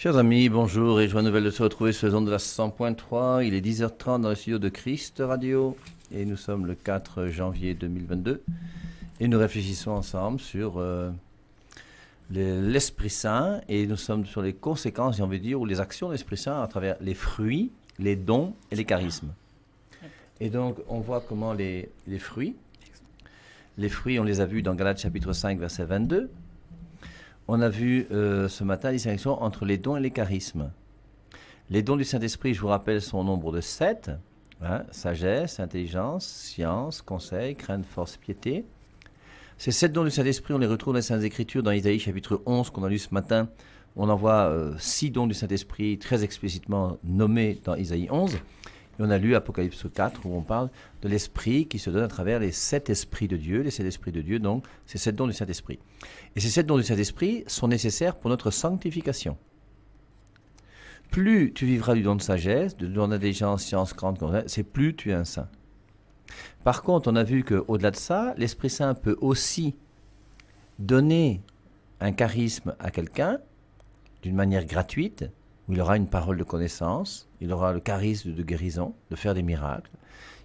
Chers amis, bonjour et joie nouvelle de se retrouver sur les ondes de la 100.3. Il est 10h30 dans le studio de Christ Radio et nous sommes le 4 janvier 2022 et nous réfléchissons ensemble sur l'Esprit Saint et nous sommes sur les conséquences, j'ai envie de dire, ou les actions de l'Esprit Saint à travers les fruits, les dons et les charismes. Et donc on voit comment les fruits, on les a vus dans Galates chapitre 5 verset 22. On a vu ce matin la distinction entre les dons et les charismes. Les dons du Saint-Esprit, je vous rappelle, sont au nombre de 7. Sagesse, intelligence, science, conseil, crainte, force, piété. Ces 7 dons du Saint-Esprit, on les retrouve dans les Saintes Écritures, dans Isaïe chapitre 11 qu'on a lu ce matin. On en voit 6 dons du Saint-Esprit très explicitement nommés dans Isaïe 11. Et on a lu Apocalypse 4 où on parle de l'Esprit qui se donne à travers les 7 esprits de Dieu. Les 7 esprits de Dieu, donc, c'est 7 dons du Saint-Esprit. Et ces 7 dons du Saint-Esprit sont nécessaires pour notre sanctification. Plus tu vivras du don de sagesse, du don d'intelligence, science, crainte, c'est plus tu es un saint. Par contre, on a vu qu'au-delà de ça, l'Esprit Saint peut aussi donner un charisme à quelqu'un d'une manière gratuite, où il aura une parole de connaissance, il aura le charisme de guérison, de faire des miracles,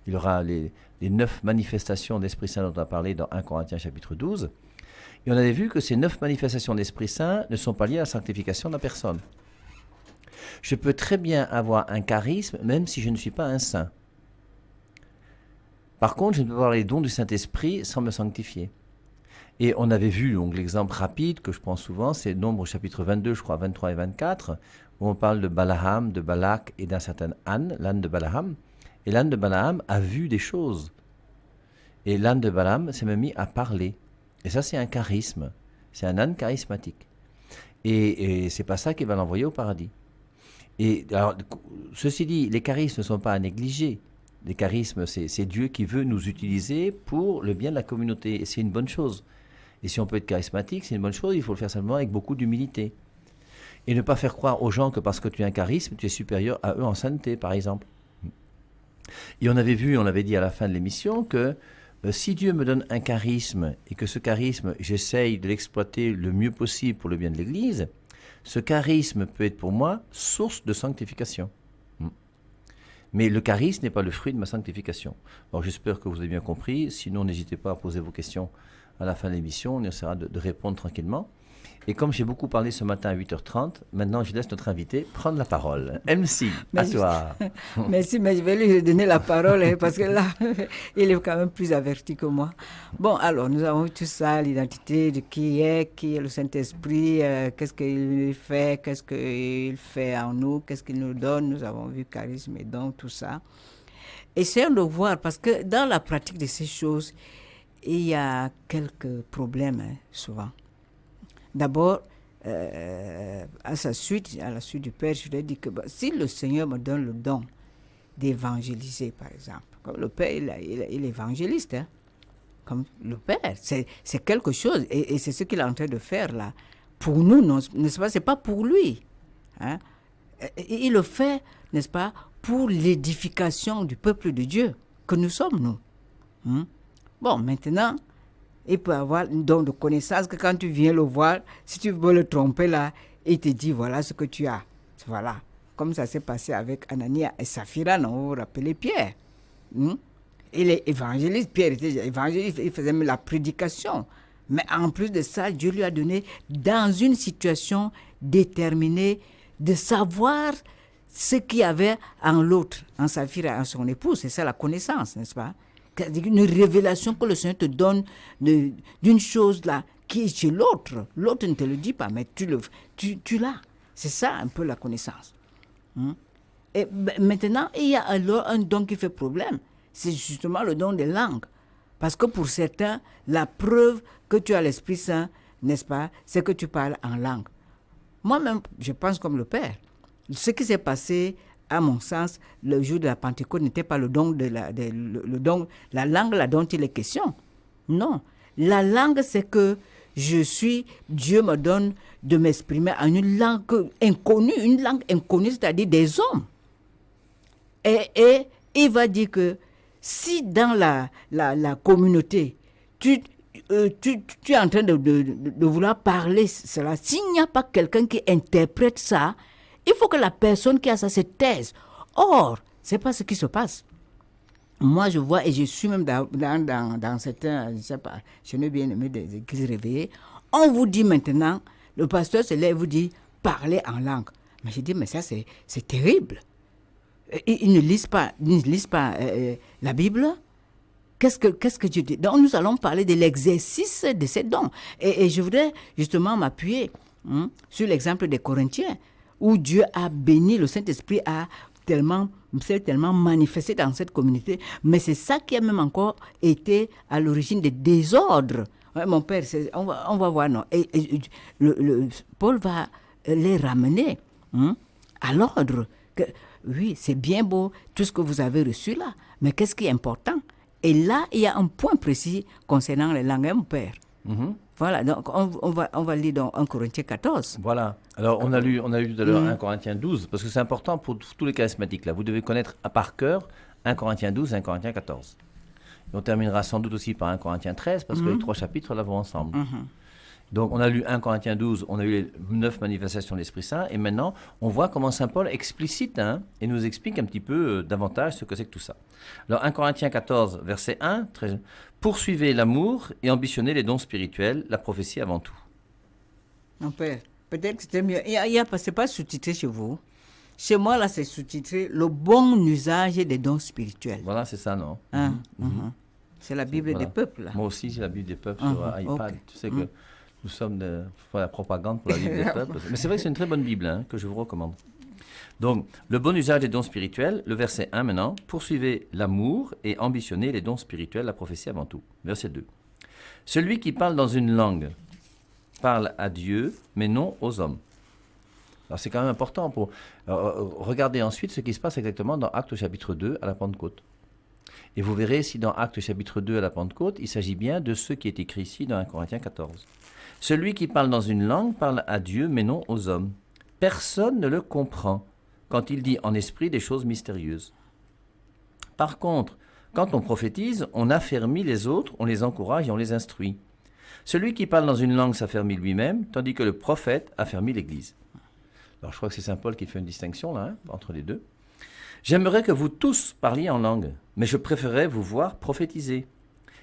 il aura les 9 manifestations d'Esprit Saint dont on a parlé dans 1 Corinthiens chapitre 12. Et on avait vu que ces 9 manifestations d'Esprit Saint ne sont pas liées à la sanctification de la personne. Je peux très bien avoir un charisme même si je ne suis pas un saint. Par contre, je ne peux pas avoir les dons du Saint-Esprit sans me sanctifier. Et on avait vu donc l'exemple rapide que je prends souvent, c'est Nombre chapitre 22, je crois 23 et 24, où on parle de Balaam, de Balak et d'un certain âne, l'âne de Balaam. Et l'âne de Balaam a vu des choses. Et l'âne de Balaam s'est même mis à parler. Et ça, c'est un charisme. C'est un âne charismatique. Et c'est pas ça qui va l'envoyer au paradis. Et alors, ceci dit, les charismes ne sont pas à négliger. Les charismes, c'est Dieu qui veut nous utiliser pour le bien de la communauté. Et c'est une bonne chose. Et si on peut être charismatique, c'est une bonne chose. Il faut le faire simplement avec beaucoup d'humilité. Et ne pas faire croire aux gens que parce que tu as un charisme, tu es supérieur à eux en sainteté, par exemple. Et on avait dit à la fin de l'émission que si Dieu me donne un charisme et que ce charisme, j'essaye de l'exploiter le mieux possible pour le bien de l'Église, ce charisme peut être pour moi source de sanctification. Mais le charisme n'est pas le fruit de ma sanctification. Alors j'espère que vous avez bien compris. Sinon, n'hésitez pas à poser vos questions à la fin de l'émission. On essaiera de répondre tranquillement. Et comme j'ai beaucoup parlé ce matin à 8h30, maintenant je laisse notre invité prendre la parole. MC, à toi. Merci, mais je vais lui donner la parole parce que là, il est quand même plus averti que moi. Bon, alors, nous avons vu tout ça, l'identité de qui est le Saint-Esprit, qu'est-ce qu'il fait en nous, qu'est-ce qu'il nous donne. Nous avons vu charisme et dons, tout ça. Essayons de voir, parce que dans la pratique de ces choses, il y a quelques problèmes, souvent. D'abord, à la suite du Père, je lui ai dit que si le Seigneur me donne le don d'évangéliser, par exemple, comme le Père, il est évangéliste, comme le Père, c'est quelque chose, et c'est ce qu'il est en train de faire là. Pour nous, non, n'est-ce pas, c'est pas pour lui. Il le fait, n'est-ce pas, pour l'édification du peuple de Dieu, que nous sommes, nous. Bon, maintenant, il peut avoir un don de connaissance que quand tu viens le voir, si tu veux le tromper là, il te dit voilà ce que tu as. Voilà. Comme ça s'est passé avec Anania et Saphira, non, vous vous rappelez Pierre. Il est évangéliste, Pierre était évangéliste, il faisait même la prédication. Mais en plus de ça, Dieu lui a donné, dans une situation déterminée, de savoir ce qu'il y avait en l'autre, en Saphira et en son épouse. C'est ça la connaissance, n'est-ce pas? Une révélation que le Seigneur te donne d'une chose là qui est chez l'autre. L'autre ne te le dit pas, mais tu l'as. C'est ça un peu la connaissance. Et maintenant, il y a alors un don qui fait problème. C'est justement le don des langues. Parce que pour certains, la preuve que tu as l'Esprit Saint, n'est-ce pas, c'est que tu parles en langue. Moi-même, je pense comme le Père. Ce qui s'est passé, à mon sens, le jour de la Pentecôte n'était pas le don la langue là dont il est question. Non. La langue, c'est que Dieu me donne de m'exprimer en une langue inconnue, c'est-à-dire des hommes. Et il va dire que si dans la communauté, tu es en train de vouloir parler cela, s'il n'y a pas quelqu'un qui interprète ça, Il faut que la personne qui a ça se taise. Or, ce n'est pas ce qui se passe. Moi, je vois, et je suis même dans certains, je ne sais pas, je n'ai bien aimé des églises réveillées, on vous dit maintenant, le pasteur se lève et vous dit, parlez en langue. Mais je dis, mais ça, c'est terrible. Ils ne lisent pas, la Bible. Qu'est-ce que Dieu dit? Donc, nous allons parler de l'exercice de ces dons. Et je voudrais justement m'appuyer sur l'exemple des Corinthiens, où Dieu a béni, le Saint-Esprit s'est tellement manifesté dans cette communauté. Mais c'est ça qui a même encore été à l'origine des désordres. Ouais, mon père, on va voir, non. Paul va les ramener à l'ordre. Oui, c'est bien beau tout ce que vous avez reçu là, mais qu'est-ce qui est important? Et là, il y a un point précis concernant les langues, mon père. Voilà, donc on va lire dans 1 Corinthiens 14. Voilà. Alors, on a lu tout à l'heure 1 Corinthiens 12, parce que c'est important pour tous les charismatiques. Là. Vous devez connaître par cœur 1 Corinthiens 12 et 1 Corinthiens 14. Et on terminera sans doute aussi par 1 Corinthiens 13, parce que les 3 chapitres là vont ensemble. Donc, on a lu 1 Corinthiens 12, on a eu les 9 manifestations de l'Esprit Saint, et maintenant, on voit comment Saint Paul explicite et nous explique un petit peu davantage ce que c'est que tout ça. Alors, 1 Corinthiens 14, verset 1, poursuivez l'amour et ambitionnez les dons spirituels, la prophétie avant tout. Mon père, peut-être que c'était mieux. C'est pas sous-titré chez vous. Chez moi, là, c'est sous-titré le bon usage des dons spirituels. Voilà, c'est ça, non? C'est la Bible des peuples. Là. Moi aussi, j'ai la Bible des peuples sur iPad. Tu sais que nous sommes de la propagande pour la Bible des peuples. Mais c'est vrai que c'est une très bonne Bible que je vous recommande. Donc, le bon usage des dons spirituels, le verset 1 maintenant, poursuivez l'amour et ambitionnez les dons spirituels, la prophétie avant tout. Verset 2. Celui qui parle dans une langue parle à Dieu, mais non aux hommes. Alors, c'est quand même important pour regarder ensuite ce qui se passe exactement dans Actes chapitre 2 à la Pentecôte. Et vous verrez si dans Actes chapitre 2 à la Pentecôte, il s'agit bien de ce qui est écrit ici dans 1 Corinthiens 14. Celui qui parle dans une langue parle à Dieu, mais non aux hommes. Personne ne le comprend quand il dit en esprit des choses mystérieuses. Par contre, quand on prophétise, on affermit les autres, on les encourage et on les instruit. Celui qui parle dans une langue s'affermit lui-même, tandis que le prophète affermit l'Église. Alors je crois que c'est Saint Paul qui fait une distinction là, entre les deux. J'aimerais que vous tous parliez en langue, mais je préférerais vous voir prophétiser.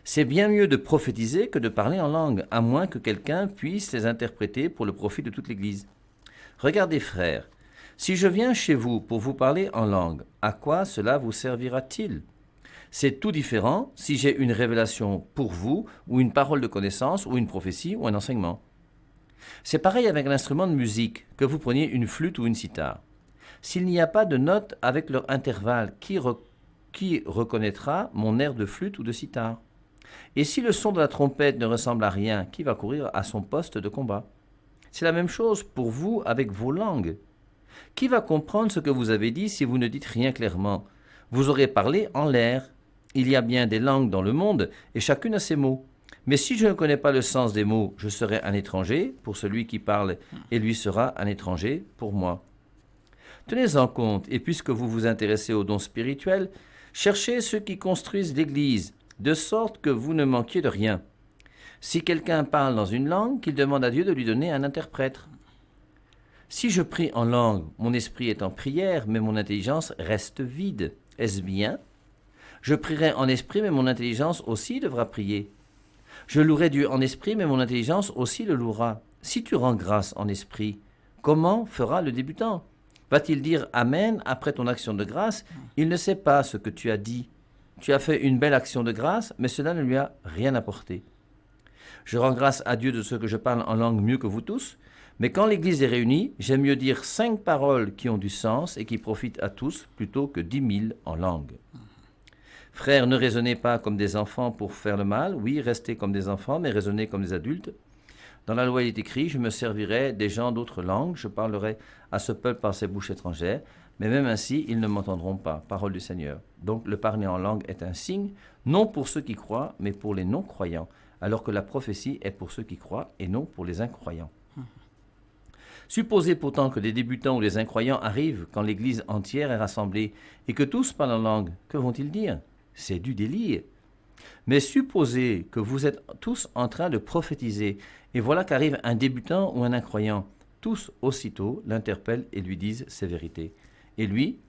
C'est bien mieux de prophétiser que de parler en langue, à moins que quelqu'un puisse les interpréter pour le profit de toute l'Église. Regardez, frères, si je viens chez vous pour vous parler en langue, à quoi cela vous servira-t-il? C'est tout différent si j'ai une révélation pour vous, ou une parole de connaissance, ou une prophétie, ou un enseignement. C'est pareil avec l'instrument de musique, que vous preniez une flûte ou une cithare. S'il n'y a pas de notes avec leur intervalle, qui reconnaîtra mon air de flûte ou de cithare? Et si le son de la trompette ne ressemble à rien, qui va courir à son poste de combat? C'est la même chose pour vous avec vos langues. Qui va comprendre ce que vous avez dit si vous ne dites rien clairement? Vous aurez parlé en l'air. Il y a bien des langues dans le monde, et chacune a ses mots. Mais si je ne connais pas le sens des mots, je serai un étranger pour celui qui parle, et lui sera un étranger pour moi. Tenez-en compte, et puisque vous vous intéressez aux dons spirituels, cherchez ceux qui construisent l'Église, de sorte que vous ne manquiez de rien. Si quelqu'un parle dans une langue, qu'il demande à Dieu de lui donner un interprète. Si je prie en langue, mon esprit est en prière, mais mon intelligence reste vide. Est-ce bien? Je prierai en esprit, mais mon intelligence aussi devra prier. Je louerai Dieu en esprit, mais mon intelligence aussi le louera. Si tu rends grâce en esprit, comment fera le débutant? Va-t-il dire Amen après ton action de grâce? Il ne sait pas ce que tu as dit. Tu as fait une belle action de grâce, mais cela ne lui a rien apporté. Je rends grâce à Dieu de ce que je parle en langue mieux que vous tous, mais quand l'Église est réunie, j'aime mieux dire 5 paroles qui ont du sens et qui profitent à tous, plutôt que 10 000 en langue. Frères, ne raisonnez pas comme des enfants pour faire le mal. Oui, restez comme des enfants, mais raisonnez comme des adultes. Dans la loi, il est écrit, je me servirai des gens d'autres langues, je parlerai à ce peuple par ses bouches étrangères, mais même ainsi, ils ne m'entendront pas. Parole du Seigneur. Donc, le parler en langue est un signe, non pour ceux qui croient, mais pour les non-croyants, alors que la prophétie est pour ceux qui croient et non pour les incroyants. Supposez pourtant que des débutants ou des incroyants arrivent quand l'Église entière est rassemblée et que tous parlent en langue. Que vont-ils dire? C'est du délire. Mais supposez que vous êtes tous en train de prophétiser et voilà qu'arrive un débutant ou un incroyant. tous aussitôt l'interpellent et lui disent ces vérités. Et lui,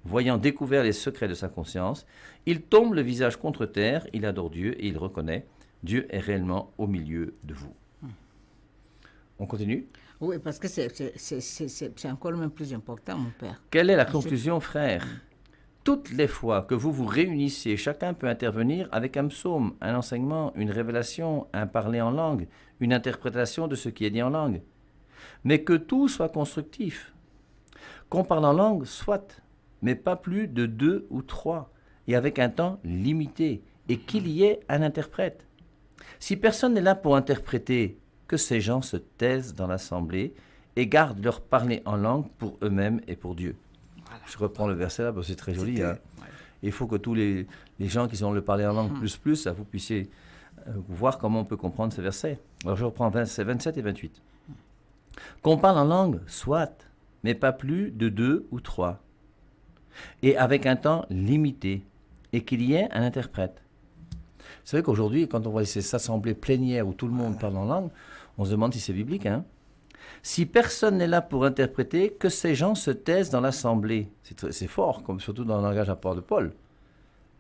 voyant découvert les secrets de sa conscience, il tombe le visage contre terre, il adore Dieu et il reconnaît Dieu est réellement au milieu de vous. On continue? Oui, parce que c'est encore même plus important, mon père. Quelle est la conclusion, frère? Toutes les fois que vous vous réunissez, chacun peut intervenir avec un psaume, un enseignement, une révélation, un parler en langue, une interprétation de ce qui est dit en langue. Mais que tout soit constructif. Qu'on parle en langue, soit, mais pas plus de 2 ou 3, et avec un temps limité, et qu'il y ait un interprète. Si personne n'est là pour interpréter, que ces gens se taisent dans l'assemblée et gardent leur parler en langue pour eux-mêmes et pour Dieu. Voilà. Je reprends le verset là, parce que c'est très joli. Hein. Ouais. Il faut que tous les gens qui sont le parler en langue plus, vous puissiez voir comment on peut comprendre ce verset. Alors je reprends versets 27 et 28. Qu'on parle en langue, soit, mais pas plus de 2 ou 3, et avec un temps limité, et qu'il y ait un interprète. C'est vrai qu'aujourd'hui, quand on voit ces assemblées plénières où tout le monde parle en langue, on se demande si c'est biblique. Hein? Si personne n'est là pour interpréter, que ces gens se taisent dans l'assemblée. C'est fort, comme surtout dans le langage à part de Paul.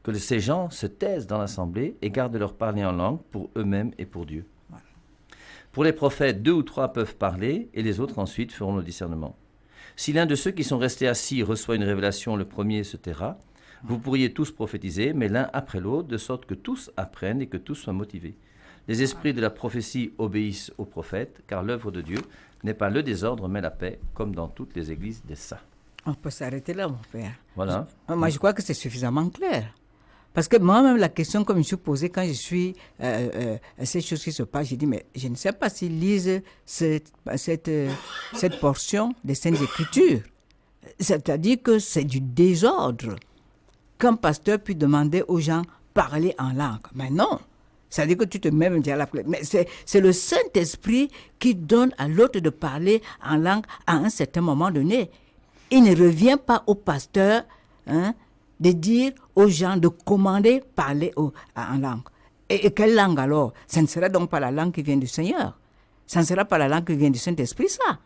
Que ces gens se taisent dans l'assemblée et gardent leur parler en langue pour eux-mêmes et pour Dieu. Voilà. Pour les prophètes, 2 ou 3 peuvent parler et les autres ensuite feront le discernement. Si l'un de ceux qui sont restés assis reçoit une révélation, le premier se taira. Vous pourriez tous prophétiser, mais l'un après l'autre, de sorte que tous apprennent et que tous soient motivés. Les esprits de la prophétie obéissent aux prophètes, car l'œuvre de Dieu n'est pas le désordre, mais la paix, comme dans toutes les églises des saints. On peut s'arrêter là, mon père. Voilà. Moi, je crois que c'est suffisamment clair. Parce que moi-même, la question que je me suis posée quand je suis ces choses qui se passent, j'ai dit, mais je ne sais pas s'ils lisent cette portion des Saintes Écritures. C'est-à-dire que c'est du désordre. Qu'un pasteur puisse demander aux gens parler en langue. Mais non, c'est-à-dire que tu te mets à la place. Mais c'est le Saint-Esprit qui donne à l'autre de parler en langue à un certain moment donné. Il ne revient pas au pasteur de dire aux gens de commander parler en langue. Et quelle langue alors? Ce ne sera donc pas la langue qui vient du Seigneur. Ce ne sera pas la langue qui vient du Saint-Esprit, ça.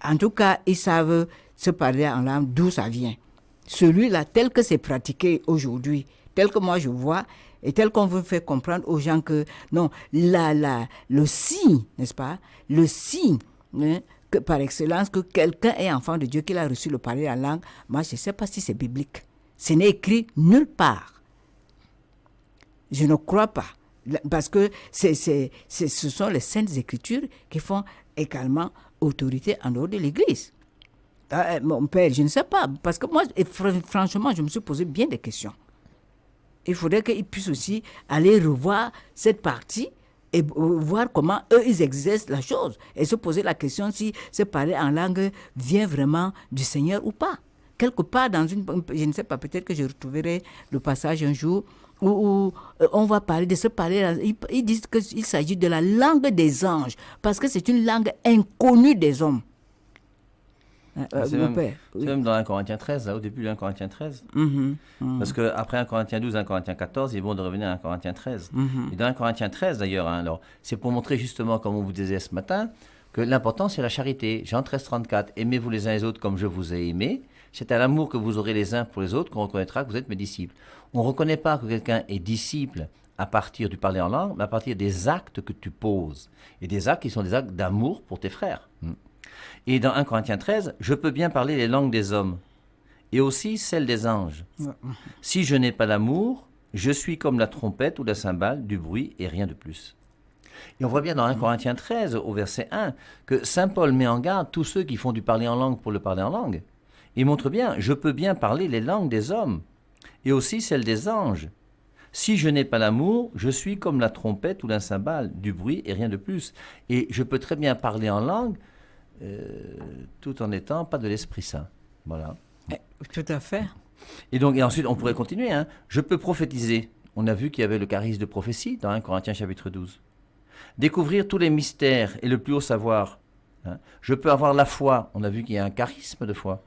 En tout cas, ils savent se parler en langue d'où ça vient. Celui-là, tel que c'est pratiqué aujourd'hui, tel que moi je vois, et tel qu'on veut faire comprendre aux gens que, non, le signe, n'est-ce pas, le signe, que par excellence, que quelqu'un est enfant de Dieu, qu'il a reçu le parler en langue, moi je ne sais pas si c'est biblique. Ce n'est écrit nulle part. Je ne crois pas. Parce que ce sont les Saintes Écritures qui font également autorité en dehors de l'Église. Mon père, je ne sais pas, parce que moi, franchement, je me suis posé bien des questions. Il faudrait qu'ils puissent aussi aller revoir cette partie et voir comment eux, ils exercent la chose et se poser la question si ce parler en langue vient vraiment du Seigneur ou pas. Quelque part dans je ne sais pas, peut-être que je retrouverai le passage un jour où on va parler de ce parler. Ils disent qu'il s'agit de la langue des anges parce que c'est une langue inconnue des hommes. C'est même dans 1 Corinthiens 13, là, au début de 1 Corinthiens 13. Parce qu'après 1 Corinthiens 12, 1 Corinthiens 14, il est bon de revenir à 1 Corinthiens 13. Et dans 1 Corinthiens 13, d'ailleurs, alors, c'est pour montrer justement, comme on vous disait ce matin, que l'important, c'est la charité. Jean 13, 34, aimez-vous les uns les autres comme je vous ai aimé. C'est à l'amour que vous aurez les uns pour les autres qu'on reconnaîtra que vous êtes mes disciples. On ne reconnaît pas que quelqu'un est disciple à partir du parler en langue, mais à partir des actes que tu poses. Et des actes qui sont des actes d'amour pour tes frères. Et dans 1 Corinthiens 13, je peux bien parler les langues des hommes et aussi celles des anges. Si je n'ai pas l'amour, je suis comme la trompette ou la cymbale, du bruit et rien de plus. Et on voit bien dans 1 Corinthiens 13, au verset 1, que Saint Paul met en garde tous ceux qui font du parler en langue pour le parler en langue. Il montre bien, je peux bien parler les langues des hommes et aussi celles des anges. Si je n'ai pas l'amour, je suis comme la trompette ou la cymbale, du bruit et rien de plus. Et je peux très bien parler en langue tout en n'étant pas de l'Esprit Saint. Voilà. Tout à fait. Et ensuite, on pourrait continuer. Hein. Je peux prophétiser. On a vu qu'il y avait le charisme de prophétie dans 1 Corinthiens chapitre 12. Découvrir tous les mystères et le plus haut savoir. Hein. Je peux avoir la foi. On a vu qu'il y a un charisme de foi.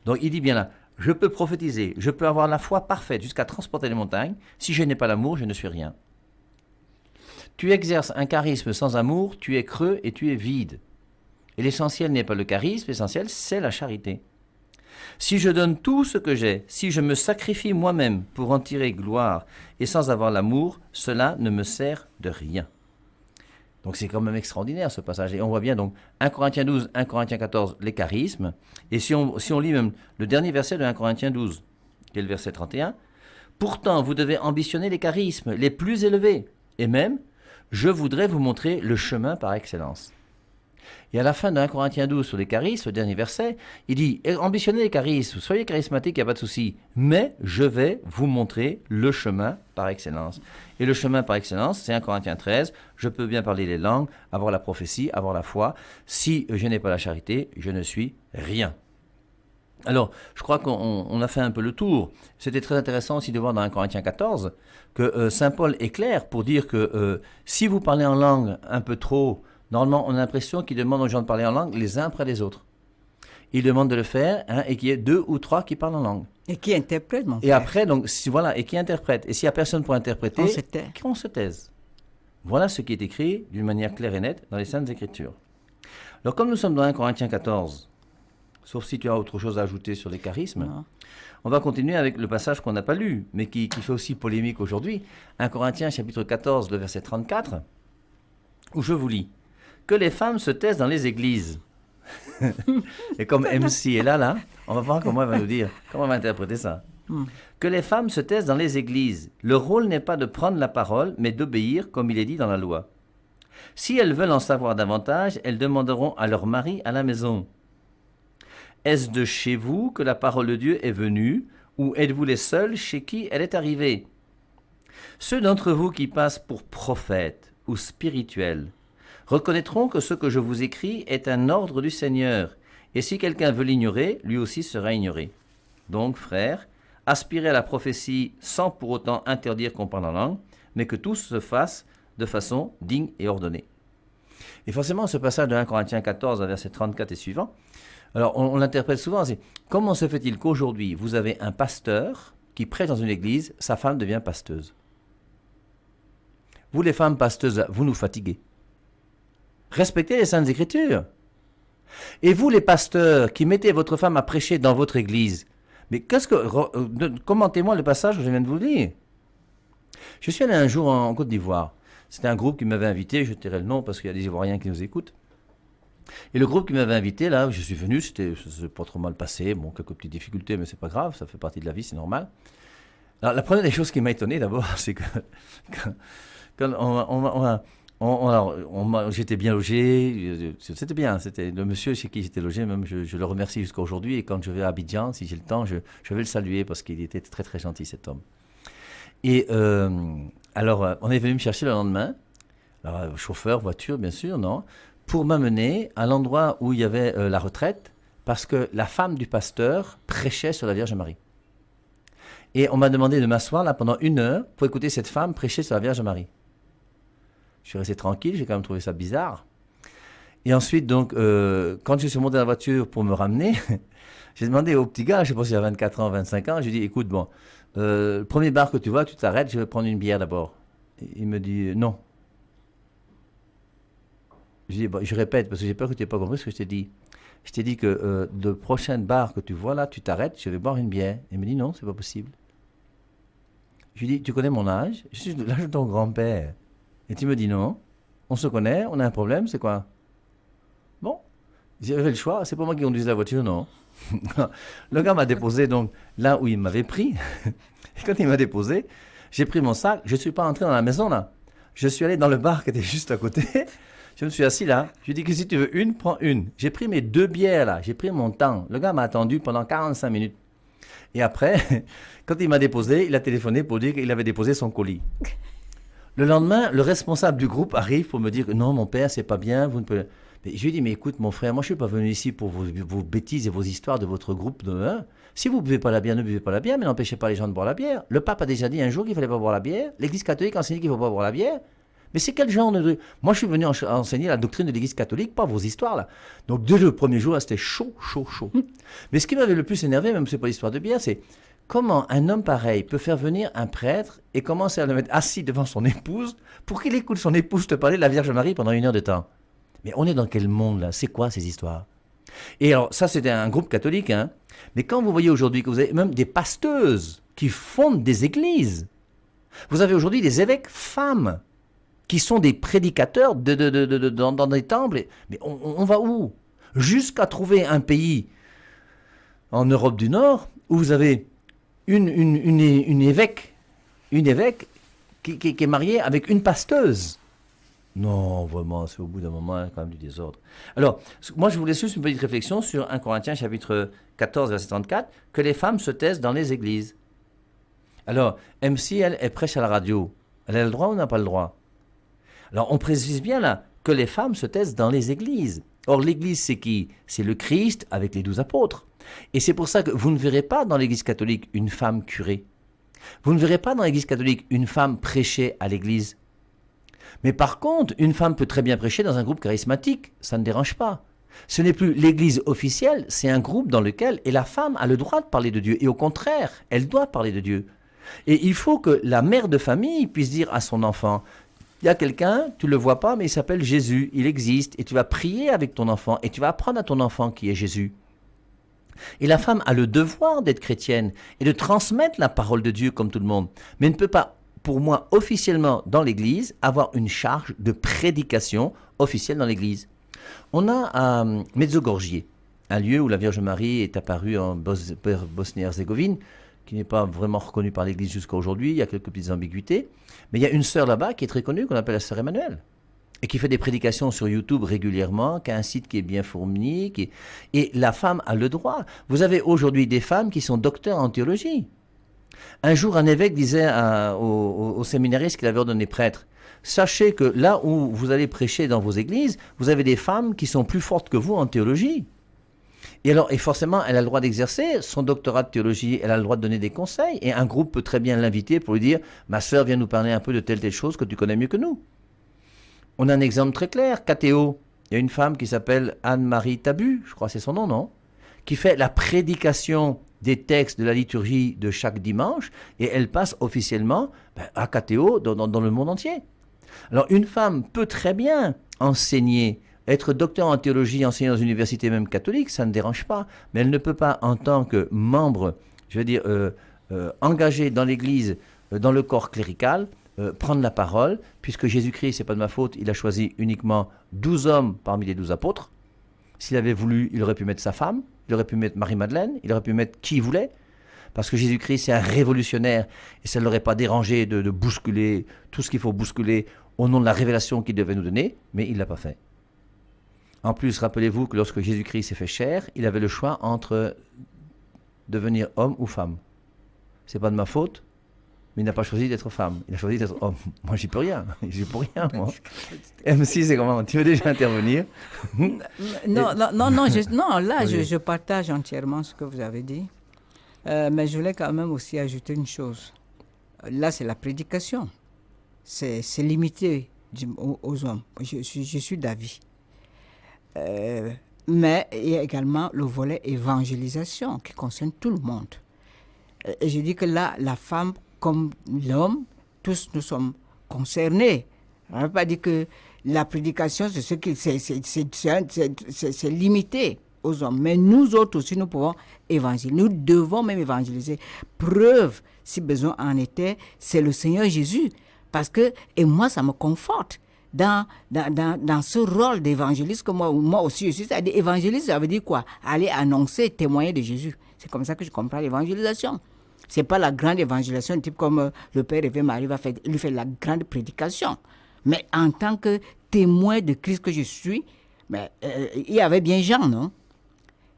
Donc il dit bien là, je peux prophétiser. Je peux avoir la foi parfaite jusqu'à transporter les montagnes. Si je n'ai pas l'amour, je ne suis rien. Tu exerces un charisme sans amour, tu es creux et tu es vide. Et l'essentiel n'est pas le charisme, l'essentiel c'est la charité. Si je donne tout ce que j'ai, si je me sacrifie moi-même pour en tirer gloire et sans avoir l'amour, cela ne me sert de rien. Donc c'est quand même extraordinaire ce passage. Et on voit bien donc 1 Corinthiens 12, 1 Corinthiens 14, les charismes. Et si on lit même le dernier verset de 1 Corinthiens 12, qui est le verset 31, « Pourtant vous devez ambitionner les charismes les plus élevés. Et même, je voudrais vous montrer le chemin par excellence. » Et à la fin de 1 Corinthiens 12 sur les charismes, le dernier verset, il dit « Ambitionnez les charismes, soyez charismatiques, il n'y a pas de souci, mais je vais vous montrer le chemin par excellence. » Et le chemin par excellence, c'est 1 Corinthiens 13, je peux bien parler les langues, avoir la prophétie, avoir la foi. Si je n'ai pas la charité, je ne suis rien. Alors, je crois qu'on a fait un peu le tour. C'était très intéressant aussi de voir dans 1 Corinthiens 14 que Saint Paul est clair pour dire que si vous parlez en langue un peu trop, normalement on a l'impression qu'il demande aux gens de parler en langue les uns après les autres. Il demande de le faire et qu'il y ait 2 ou 3 qui parlent en langue. Et qui interprète, mon frère. Et après, donc, voilà, et qui interprète. Et s'il n'y a personne pour interpréter, on se taise. Voilà ce qui est écrit d'une manière claire et nette dans les Saintes Écritures. Alors, comme nous sommes dans 1 Corinthiens 14, sauf si tu as autre chose à ajouter sur les charismes, non. On va continuer avec le passage qu'on n'a pas lu, mais qui fait aussi polémique aujourd'hui. 1 Corinthiens chapitre 14, le verset 34, où je vous lis « Que les femmes se taisent dans les églises. » Et comme MC est là, on va voir comment elle va nous dire, comment elle va interpréter ça. Que les femmes se taisent dans les églises. Le rôle n'est pas de prendre la parole, mais d'obéir, comme il est dit dans la loi. Si elles veulent en savoir davantage, elles demanderont à leur mari à la maison. Est-ce de chez vous que la parole de Dieu est venue, ou êtes-vous les seuls chez qui elle est arrivée? Ceux d'entre vous qui passent pour prophètes ou spirituels reconnaîtront que ce que je vous écris est un ordre du Seigneur, et si quelqu'un veut l'ignorer, lui aussi sera ignoré. Donc, frères, aspirez à la prophétie sans pour autant interdire qu'on parle en langue, mais que tout se fasse de façon digne et ordonnée. Et forcément, ce passage de 1 Corinthiens 14, verset 34 et suivant, alors on l'interprète souvent, c'est comment se fait-il qu'aujourd'hui, vous avez un pasteur qui prêche dans une église, sa femme devient pasteuse? Vous, les femmes pasteuses, vous nous fatiguez. Respectez les Saintes Écritures. Et vous, les pasteurs, qui mettez votre femme à prêcher dans votre église, mais commentez-moi le passage que je viens de vous lire. Je suis allé un jour en Côte d'Ivoire. C'était un groupe qui m'avait invité, je tairai le nom parce qu'il y a des Ivoiriens qui nous écoutent. Et le groupe qui m'avait invité, là, je suis venu, c'était pas trop mal passé, bon, quelques petites difficultés, mais c'est pas grave, ça fait partie de la vie, c'est normal. Alors, la première des choses qui m'a étonné d'abord, c'est que quand j'étais bien logé, c'était bien, c'était le monsieur chez qui j'étais logé, même je le remercie jusqu'à aujourd'hui, et quand je vais à Abidjan, si j'ai le temps, je vais le saluer parce qu'il était très très gentil cet homme. Et alors, on est venu me chercher le lendemain, alors, chauffeur, voiture, bien sûr, non, pour m'amener à l'endroit où il y avait la retraite, parce que la femme du pasteur prêchait sur la Vierge Marie. Et on m'a demandé de m'asseoir là pendant 1 heure pour écouter cette femme prêcher sur la Vierge Marie. Je suis resté tranquille, j'ai quand même trouvé ça bizarre. Et ensuite, donc, quand je suis monté dans la voiture pour me ramener, j'ai demandé au petit gars, je sais pas s'il a 24 ans, 25 ans, je lui ai dit, écoute, bon, le premier bar que tu vois, tu t'arrêtes, je vais prendre une bière d'abord. Il me dit, non. Je dis, bon, je répète, parce que j'ai peur que tu n'aies pas compris ce que je t'ai dit. Je t'ai dit que le prochain bar que tu vois là, tu t'arrêtes, je vais boire une bière. Il me dit, non, c'est pas possible. Je lui dis, tu connais mon âge? Je suis l'âge de ton grand-père. Et tu me dis, non, on se connaît, on a un problème, c'est quoi? Bon, j'avais le choix, c'est pas moi qui conduisais la voiture, non. Le gars m'a déposé donc là où il m'avait pris. Et quand il m'a déposé, j'ai pris mon sac, je ne suis pas entré dans la maison là. Je suis allé dans le bar qui était juste à côté. Je me suis assis là. Je lui ai dit que si tu veux une, prends une. J'ai pris mes 2 bières là. J'ai pris mon temps. Le gars m'a attendu pendant 45 minutes. Et après, quand il m'a déposé, il a téléphoné pour dire qu'il avait déposé son colis. Le lendemain, le responsable du groupe arrive pour me dire que non, mon père, c'est pas bien. Vous ne pouvez... Mais je lui ai dit, mais écoute, mon frère, moi je ne suis pas venu ici pour vos bêtises et vos histoires de votre groupe. Si vous ne buvez pas la bière, ne buvez pas la bière, mais n'empêchez pas les gens de boire la bière. Le pape a déjà dit un jour qu'il ne fallait pas boire la bière. L'Église catholique a enseigné qu'il ne faut pas boire la bière. Mais c'est quel genre de... Moi, je suis venu enseigner la doctrine de l'Église catholique, pas vos histoires, là. Donc, dès le premier jour, là, c'était chaud. Mais ce qui m'avait le plus énervé, même si ce n'est pas l'histoire de bière, c'est comment un homme pareil peut faire venir un prêtre et commencer à le mettre assis devant son épouse pour qu'il écoute son épouse te parler de la Vierge Marie pendant 1 heure de temps. Mais on est dans quel monde là? C'est quoi ces histoires? Et alors ça c'était un groupe catholique, hein. Mais quand vous voyez aujourd'hui que vous avez même des pasteuses qui fondent des églises, vous avez aujourd'hui des évêques femmes qui sont des prédicateurs dans des temples. Mais on va où? Jusqu'à trouver un pays en Europe du Nord où vous avez une évêque qui est mariée avec une pasteuse. Non, vraiment, c'est au bout d'un moment quand même du désordre. Alors, moi je vous laisse juste une petite réflexion sur 1 Corinthiens chapitre 14, verset 34, que les femmes se taisent dans les églises. Alors, MC, elle prêche à la radio. Elle a le droit ou n'a pas le droit? Alors, on précise bien là que les femmes se taisent dans les églises. Or, l'église, c'est qui? C'est le Christ avec les 12 apôtres. Et c'est pour ça que vous ne verrez pas dans l'église catholique une femme curée. Vous ne verrez pas dans l'église catholique une femme prêcher à l'église. Mais par contre, une femme peut très bien prêcher dans un groupe charismatique. Ça ne dérange pas. Ce n'est plus l'église officielle, c'est un groupe dans lequel et la femme a le droit de parler de Dieu. Et au contraire, elle doit parler de Dieu. Et il faut que la mère de famille puisse dire à son enfant, il y a quelqu'un, tu ne le vois pas, mais il s'appelle Jésus, il existe, et tu vas prier avec ton enfant, et tu vas apprendre à ton enfant qui est Jésus. Et la femme a le devoir d'être chrétienne, et de transmettre la parole de Dieu comme tout le monde, mais elle ne peut pas, pour moi, officiellement dans l'Église, avoir une charge de prédication officielle dans l'Église. On a à Medjugorje, un lieu où la Vierge Marie est apparue en Bosnie-Herzégovine, qui n'est pas vraiment reconnue par l'Église jusqu'à aujourd'hui, il y a quelques petites ambiguïtés. Mais il y a une sœur là-bas qui est très connue, qu'on appelle la sœur Emmanuelle, et qui fait des prédications sur YouTube régulièrement, qui a un site qui est bien fourni. Et la femme a le droit. Vous avez aujourd'hui des femmes qui sont docteurs en théologie. Un jour, un évêque disait aux séminaristes qu'il avait ordonné prêtre, sachez que là où vous allez prêcher dans vos églises, vous avez des femmes qui sont plus fortes que vous en théologie. Et forcément, elle a le droit d'exercer son doctorat de théologie, elle a le droit de donner des conseils, et un groupe peut très bien l'inviter pour lui dire « Ma sœur vient nous parler un peu de telle chose que tu connais mieux que nous ». On a un exemple très clair, KTO. Il y a une femme qui s'appelle Anne-Marie Tabu, je crois que c'est son nom, non? Qui fait la prédication des textes de la liturgie de chaque dimanche, et elle passe officiellement à KTO dans le monde entier. Alors une femme peut très bien enseigner, être docteur en théologie, enseigner dans une université même catholique, ça ne dérange pas. Mais elle ne peut pas, en tant que membre, engagé dans l'Église, dans le corps clérical, prendre la parole, puisque Jésus-Christ, c'est pas de ma faute, il a choisi uniquement 12 hommes parmi les 12 apôtres. S'il avait voulu, il aurait pu mettre sa femme, il aurait pu mettre Marie-Madeleine, il aurait pu mettre qui il voulait, parce que Jésus-Christ, c'est un révolutionnaire, et ça ne l'aurait pas dérangé de bousculer tout ce qu'il faut bousculer au nom de la révélation qu'il devait nous donner, mais il ne l'a pas fait. En plus, rappelez-vous que lorsque Jésus-Christ s'est fait chair, il avait le choix entre devenir homme ou femme. C'est pas de ma faute, mais il n'a pas choisi d'être femme. Il a choisi d'être homme. Moi, j'y peux rien. J'y peux rien, moi. MC, c'est comment? Tu veux déjà intervenir? Je partage entièrement ce que vous avez dit. Mais je voulais quand même aussi ajouter une chose. Là, c'est la prédication. C'est limité aux hommes. Je suis d'avis. Mais il y a également le volet évangélisation qui concerne tout le monde. Et je dis que là, la femme comme l'homme, tous nous sommes concernés. On ne veut pas dire que la prédication, c'est limité aux hommes. Mais nous autres aussi, nous pouvons évangéliser. Nous devons même évangéliser. Preuve, si besoin en était, c'est le Seigneur Jésus. Parce que, et moi, ça me conforte dans ce rôle d'évangéliste que moi aussi je suis. C'est-à-dire, évangéliste, ça veut dire quoi? Aller annoncer, témoigner de Jésus. C'est comme ça que je comprends l'évangélisation. C'est pas la grande évangélisation, type comme le Père Éve Marie il fait la grande prédication. Mais en tant que témoin de Christ que je suis, il y avait bien Jean, non?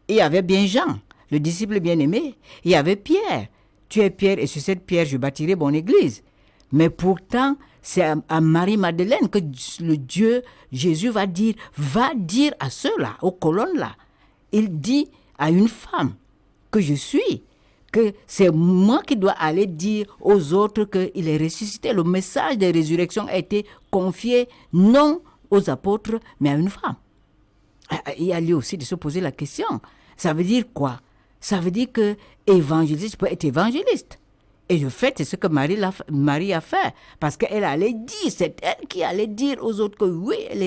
Il y avait bien Jean, le disciple bien-aimé. Il y avait Pierre. Tu es Pierre et sur cette pierre, je bâtirai mon église. Mais pourtant, c'est à Marie-Madeleine que le Dieu, Jésus va dire à ceux-là, aux colonnes-là. Il dit à une femme que je suis, que c'est moi qui dois aller dire aux autres qu'il est ressuscité. Le message de résurrection a été confié non aux apôtres, mais à une femme. Il y a lieu aussi de se poser la question. Ça veut dire quoi? Ça veut dire que évangéliste peut être évangéliste. Et de fait, c'est ce que Marie a fait. Parce qu'elle allait dire, c'est elle qui allait dire aux autres que oui, il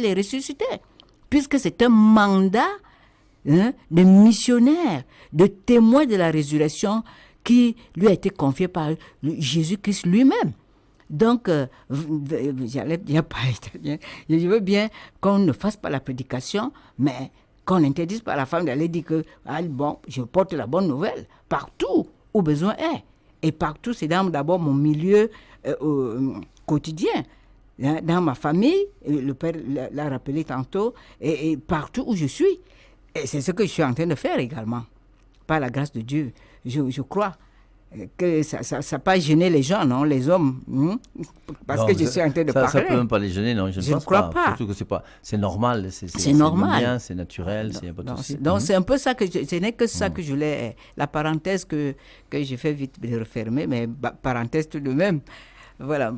est ressuscité. Puisque c'est un mandat de missionnaire, de témoin de la résurrection qui lui a été confié par Jésus-Christ lui-même. Donc, j'allais dire pas italien, je veux bien qu'on ne fasse pas la prédication, mais qu'on n'interdise pas à la femme d'aller dire que, bon, je porte la bonne nouvelle partout où besoin est. Et partout, c'est d'abord mon milieu quotidien. Dans ma famille, le père l'a rappelé tantôt, et partout où je suis. Et c'est ce que je suis en train de faire également. Par la grâce de Dieu, je crois que ça n'a pas gêné les gens, non, les hommes, parce que je suis en train de parler. Ça ne peut même pas les gêner, non, je ne crois pas. Surtout que c'est normal, c'est normal. Bien, c'est naturel, il n'y a pas de souci. Donc c'est un peu ça ce n'est que ça que je voulais, la parenthèse que j'ai fait vite de refermer, mais parenthèse tout de même. Voilà.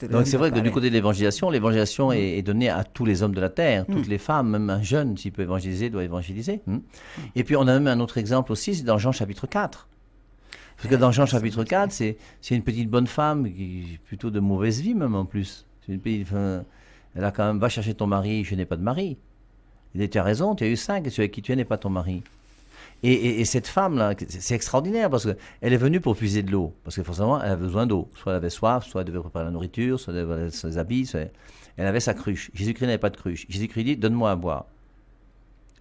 Donc c'est vrai que du côté de l'évangélisation est donnée à tous les hommes de la terre, toutes les femmes, même un jeune, s'il peut évangéliser, doit évangéliser. Et puis on a même un autre exemple aussi, c'est dans Jean chapitre 4. Parce que dans Jean chapitre 4, c'est une petite bonne femme, qui plutôt de mauvaise vie même en plus. C'est une petite, elle a quand même, va chercher ton mari, je n'ai pas de mari. Il dit, tu as raison, tu as eu 5, et celui avec qui tu es n'est pas ton mari. Et cette femme-là, c'est extraordinaire parce qu'elle est venue pour puiser de l'eau. Parce que forcément, elle avait besoin d'eau. Soit elle avait soif, soit elle devait préparer la nourriture, soit elle avait ses habits. Elle avait sa cruche. Jésus-Christ n'avait pas de cruche. Jésus-Christ dit, donne-moi à boire.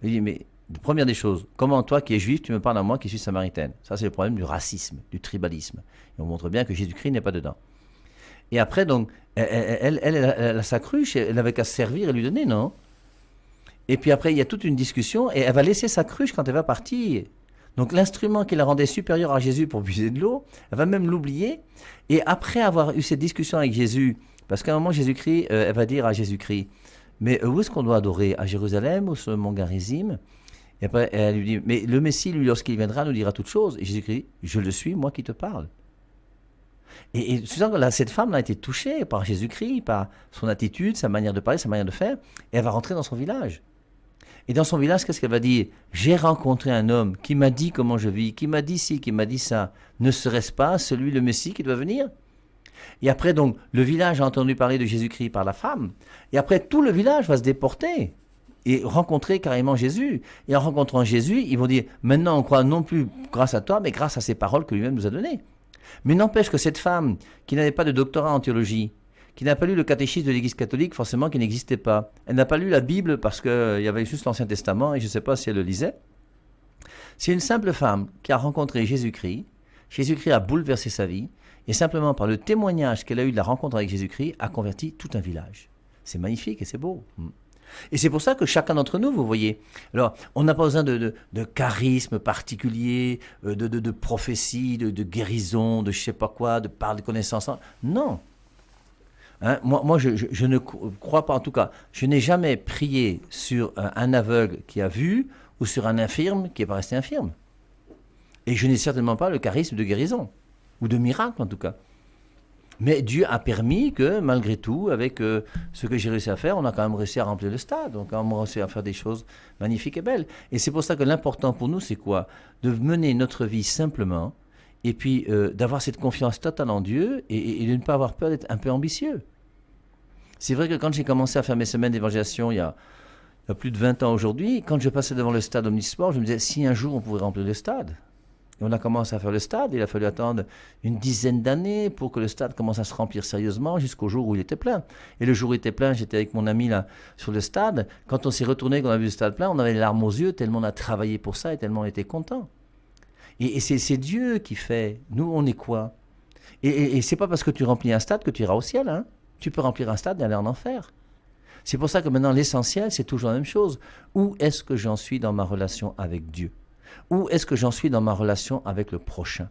Il dit, mais première des choses, comment toi qui es juif, tu me parles à moi qui suis samaritaine? Ça, c'est le problème du racisme, du tribalisme. Et on montre bien que Jésus-Christ n'est pas dedans. Et après, donc, elle a sa cruche, elle n'avait qu'à se servir et lui donner, non? Et puis après, il y a toute une discussion et elle va laisser sa cruche quand elle va partir. Donc l'instrument qui la rendait supérieure à Jésus pour puiser de l'eau, elle va même l'oublier. Et après avoir eu cette discussion avec Jésus, parce qu'à un moment, Jésus-Christ, elle va dire à Jésus-Christ, mais où est-ce qu'on doit adorer? À Jérusalem ou sur le mont Garizim? Et après, elle lui dit, mais le Messie, lui, lorsqu'il viendra, nous dira toutes choses. Et Jésus-Christ dit, je le suis, moi qui te parle. Et tu sens que là, cette femme a été touchée par Jésus-Christ, par son attitude, sa manière de parler, sa manière de faire, et elle va rentrer dans son village. Et dans son village, qu'est-ce qu'elle va dire? J'ai rencontré un homme qui m'a dit comment je vis, qui m'a dit ci, qui m'a dit ça. Ne serait-ce pas celui, le Messie, qui doit venir? Et après, donc, le village a entendu parler de Jésus-Christ par la femme. Et après, tout le village va se déporter et rencontrer carrément Jésus. Et en rencontrant Jésus, ils vont dire, maintenant on croit non plus grâce à toi, mais grâce à ces paroles que lui-même nous a données. Mais n'empêche que cette femme, qui n'avait pas de doctorat en théologie, qui n'a pas lu le catéchisme de l'Église catholique, forcément qui n'existait pas, elle n'a pas lu la Bible parce qu'il y avait juste l'Ancien Testament et je ne sais pas si elle le lisait. C'est une simple femme qui a rencontré Jésus-Christ. Jésus-Christ a bouleversé sa vie et simplement par le témoignage qu'elle a eu de la rencontre avec Jésus-Christ, a converti tout un village. C'est magnifique et c'est beau. Et c'est pour ça que chacun d'entre nous, vous voyez, alors on n'a pas besoin de charisme particulier, de prophétie, de guérison, de je ne sais pas quoi, de par de connaissances. Non. Hein, moi je ne crois pas, en tout cas, je n'ai jamais prié sur un aveugle qui a vu ou sur un infirme qui n'est pas resté infirme. Et je n'ai certainement pas le charisme de guérison, ou de miracle en tout cas. Mais Dieu a permis que, malgré tout, avec ce que j'ai réussi à faire, on a quand même réussi à remplir le stade. Donc, on a réussi à faire des choses magnifiques et belles. Et c'est pour ça que l'important pour nous, c'est quoi? De mener notre vie simplement, et puis d'avoir cette confiance totale en Dieu, et de ne pas avoir peur d'être un peu ambitieux. C'est vrai que quand j'ai commencé à faire mes semaines d'évangélisation, il y a plus de 20 ans aujourd'hui, quand je passais devant le stade Omnisport, je me disais, si un jour on pouvait remplir le stade. Et on a commencé à faire le stade, il a fallu attendre une dizaine d'années pour que le stade commence à se remplir sérieusement jusqu'au jour où il était plein. Et le jour où il était plein, j'étais avec mon ami là sur le stade. Quand on s'est retourné, qu'on a vu le stade plein, on avait les larmes aux yeux tellement on a travaillé pour ça et tellement on était content. Et c'est Dieu qui fait. Nous, on est quoi? Et c'est pas parce que tu remplis un stade que tu iras au ciel. Hein? Tu peux remplir un stade et aller en enfer. C'est pour ça que maintenant, l'essentiel, c'est toujours la même chose. Où est-ce que j'en suis dans ma relation avec Dieu? Où est-ce que j'en suis dans ma relation avec le prochain?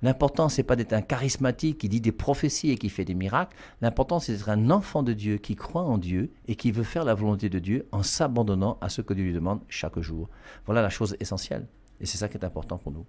L'important, ce n'est pas d'être un charismatique qui dit des prophéties et qui fait des miracles. L'important, c'est d'être un enfant de Dieu qui croit en Dieu et qui veut faire la volonté de Dieu en s'abandonnant à ce que Dieu lui demande chaque jour. Voilà la chose essentielle. Et c'est ça qui est important pour nous.